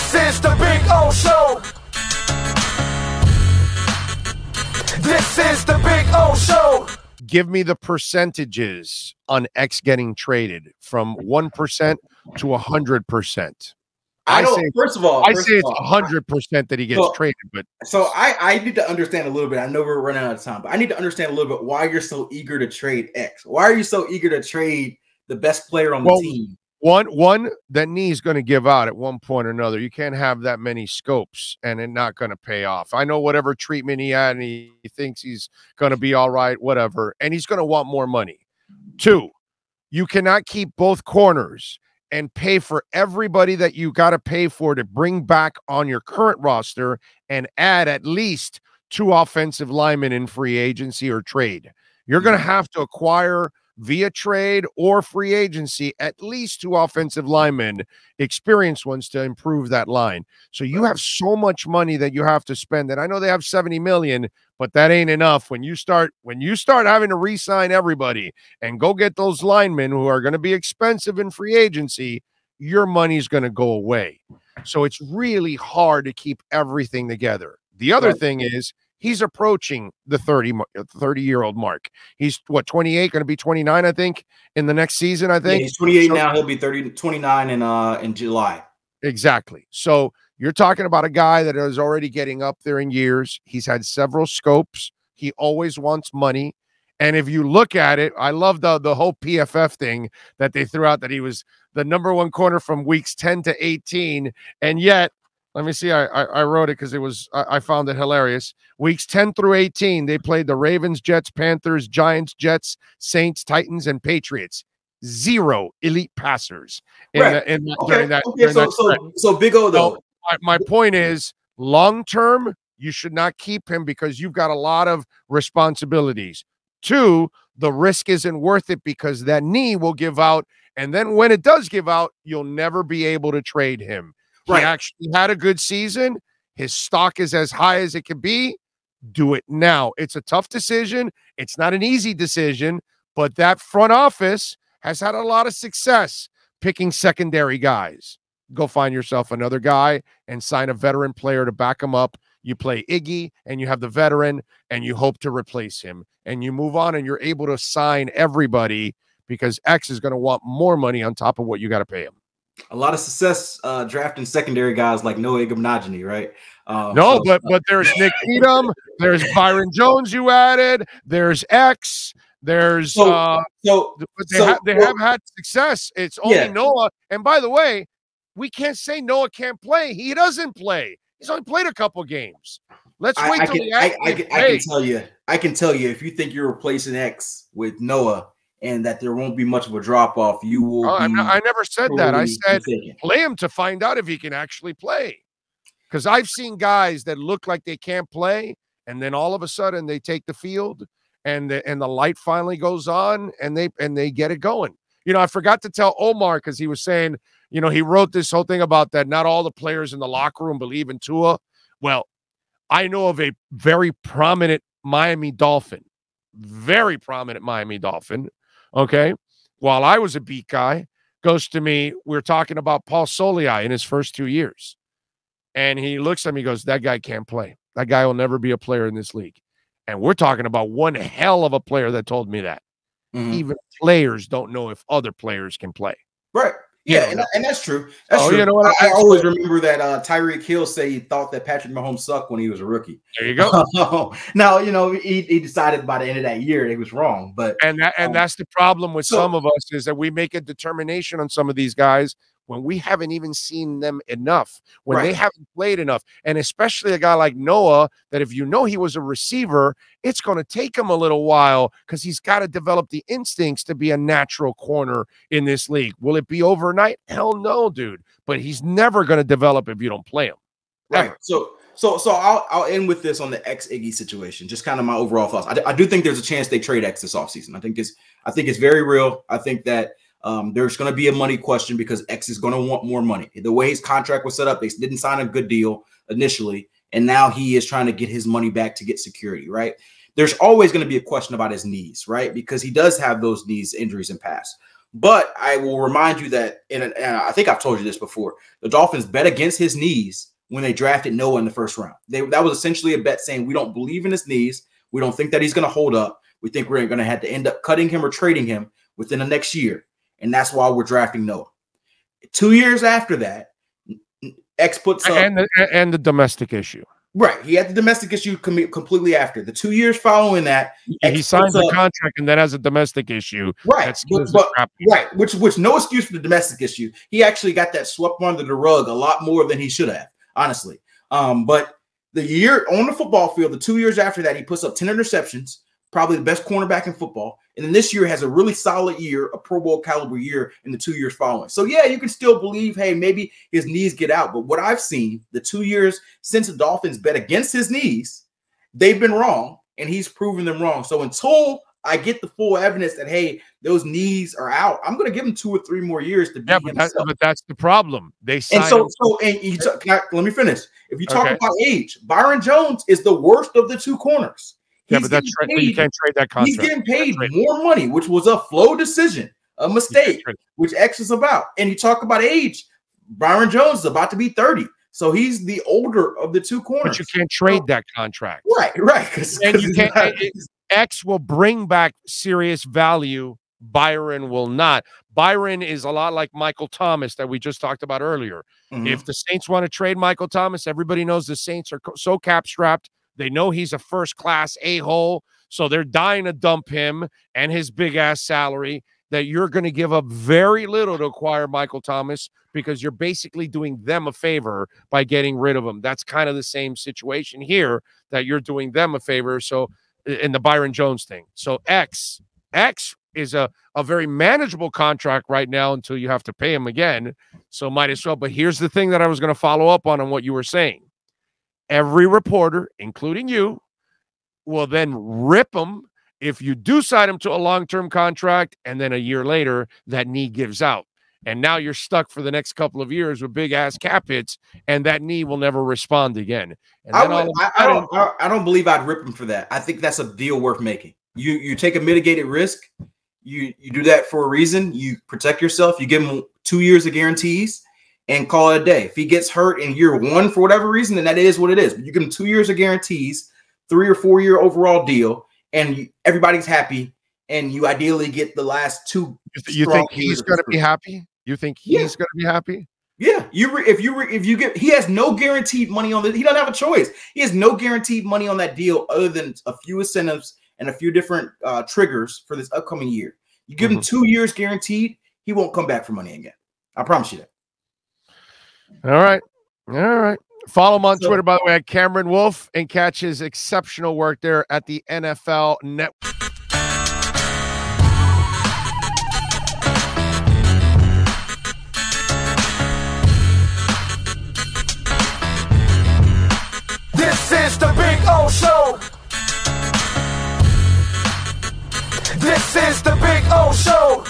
This is the Big O Show. This is the Big O Show. Give me the percentages on X getting traded from 1% to 100%. I don't. First of all, I say it's 100% that he gets traded. But so I need to understand a little bit. I know we're running out of time, but I need to understand a little bit why you're so eager to trade X. Why are you so eager to trade the best player on the team? One, that knee is going to give out at one point or another. You can't have that many scopes and it not going to pay off. I know whatever treatment he had and he thinks he's going to be all right, whatever, and he's going to want more money. Two, you cannot keep both corners and pay for everybody that you got to pay for to bring back on your current roster and add at least 2 offensive linemen in free agency or trade. You're going to have to acquire via trade or free agency at least 2 offensive linemen, experienced ones, to improve that line. So you have so much money that you have to spend. And I know they have 70 million, but that ain't enough. When you start having to re-sign everybody and go get those linemen who are going to be expensive in free agency, your money's going to go away. So it's really hard to keep everything together. The other thing is, he's approaching the 30-year-old mark. He's, what, 28, going to be 29, I think, in the next season, I think. Yeah, he's 28 now. He'll be 29 in July. Exactly. So you're talking about a guy that is already getting up there in years. He's had several scopes. He always wants money. And if you look at it, I love the whole PFF thing that they threw out, that he was the #1 corner from weeks 10 to 18. And yet, let me see. I wrote it because I found it hilarious. Weeks 10 through 18, they played the Ravens, Jets, Panthers, Giants, Jets, Saints, Titans, and Patriots. 0 elite passers during that. So Big O, though. So my point is, long term, you should not keep him because you've got a lot of responsibilities. 2, the risk isn't worth it because that knee will give out, and then when it does give out, you'll never be able to trade him. He actually had a good season. His stock is as high as it can be. Do it now. It's a tough decision. It's not an easy decision, but that front office has had a lot of success picking secondary guys. Go find yourself another guy and sign a veteran player to back him up. You play Iggy and you have the veteran and you hope to replace him. And you move on and you're able to sign everybody because X is going to want more money on top of what you got to pay him. A lot of success drafting secondary guys like Noah Igbenogany, right? But there's Nick Needham, there's Byron Jones you added, there's X, there's they have had success. It's only Noah. And by the way, we can't say Noah can't play. He doesn't play. He's only played a couple games. Let's wait till he I can tell you if you think you're replacing X with Noah and that there won't be much of a drop-off, you will I never said that. I said play him to find out if he can actually play. Because I've seen guys that look like they can't play, and then all of a sudden they take the field, and the light finally goes on, and they get it going. You know, I forgot to tell Omar because he was saying, you know, he wrote this whole thing about that not all the players in the locker room believe in Tua. Well, I know of a very prominent Miami Dolphin, okay, while I was a beat guy, goes to me, we're talking about Paul Soliai in his first 2 years. And he looks at me, goes, that guy can't play. That guy will never be a player in this league. And we're talking about one hell of a player that told me that. Even players don't know if other players can play. Right. Yeah, and that's true. That's true. You know what? I always remember that Tyreek Hill say he thought that Patrick Mahomes sucked when he was a rookie. There you go. Now, you know, he decided by the end of that year he was wrong. But that's the problem with some of us is that we make a determination on some of these guys when we haven't even seen them enough, when they haven't played enough. And especially a guy like Noah, that if you know he was a receiver, it's going to take him a little while because he's got to develop the instincts to be a natural corner in this league. Will it be overnight? Hell no, dude. But he's never going to develop if you don't play him. Right. So I'll end with this on the X Iggy situation. Just kind of my overall thoughts. I do think there's a chance they trade X this offseason. I think it's very real. I think that there's going to be a money question because X is going to want more money. The way his contract was set up, they didn't sign a good deal initially, and now he is trying to get his money back to get security, right? There's always going to be a question about his knees, right? Because he does have those knees injuries in past. But I will remind you that, and I think I've told you this before, the Dolphins bet against his knees when they drafted Noah in the first round. That was essentially a bet saying we don't believe in his knees. We don't think that he's going to hold up. We think we're going to have to end up cutting him or trading him within the next year. And that's why we're drafting Noah. 2 years after that, X puts up. And the domestic issue. Right. He had the domestic issue completely after. The 2 years following that. He signs a contract and then has a domestic issue. Right. Right. Which no excuse for the domestic issue. He actually got that swept under the rug a lot more than he should have, honestly. But the year on the football field, the 2 years after that, he puts up 10 interceptions, probably the best cornerback in football. And then this year has a really solid year, a Pro Bowl caliber year in the 2 years following. So, yeah, you can still believe, hey, maybe his knees get out. But what I've seen the 2 years since the Dolphins bet against his knees, they've been wrong, and he's proven them wrong. So until I get the full evidence that, hey, those knees are out, I'm going to give him 2 or 3 more years to be himself. But that's the problem. They signed let me finish. If you talk about age, Byron Jones is the worst of the 2 corners. But that's right. You can't trade that contract. He's getting paid more money, which was a flow decision, a mistake, which X is about. And you talk about age, Byron Jones is about to be 30. So he's the older of the 2 corners. But you can't trade that contract. Right. And you can't. X will bring back serious value. Byron will not. Byron is a lot like Michael Thomas that we just talked about earlier. If the Saints want to trade Michael Thomas, everybody knows the Saints are so cap-strapped. They know he's a first-class a-hole, so they're dying to dump him and his big-ass salary that you're going to give up very little to acquire Michael Thomas because you're basically doing them a favor by getting rid of him. That's kind of the same situation here, that you're doing them a favor. So in the Byron Jones thing. So X is a very manageable contract right now until you have to pay him again. So might as well. But here's the thing that I was going to follow up on what you were saying. Every reporter, including you, will then rip him if you do sign him to a long-term contract, and then a year later, that knee gives out. And now you're stuck for the next couple of years with big-ass cap hits, and that knee will never respond again. And I don't believe I'd rip him for that. I think that's a deal worth making. You take a mitigated risk. You do that for a reason. You protect yourself. You give him 2 years of guarantees and call it a day. If he gets hurt in year 1 for whatever reason, then that is what it is. But you give him 2 years of guarantees, 3 or 4 year overall deal, and everybody's happy. And you ideally get the last 2. You think he's going to be happy? You think he's going to be happy? Yeah. If you get, he has no guaranteed money on this. He doesn't have a choice. He has no guaranteed money on that deal other than a few incentives and a few different triggers for this upcoming year. You give him 2 years guaranteed, he won't come back for money again. I promise you that. All right. Follow him on Twitter, by the way, at Cameron Wolfe, and catch his exceptional work there at the NFL Network. This is the Big O Show. This is the Big O Show.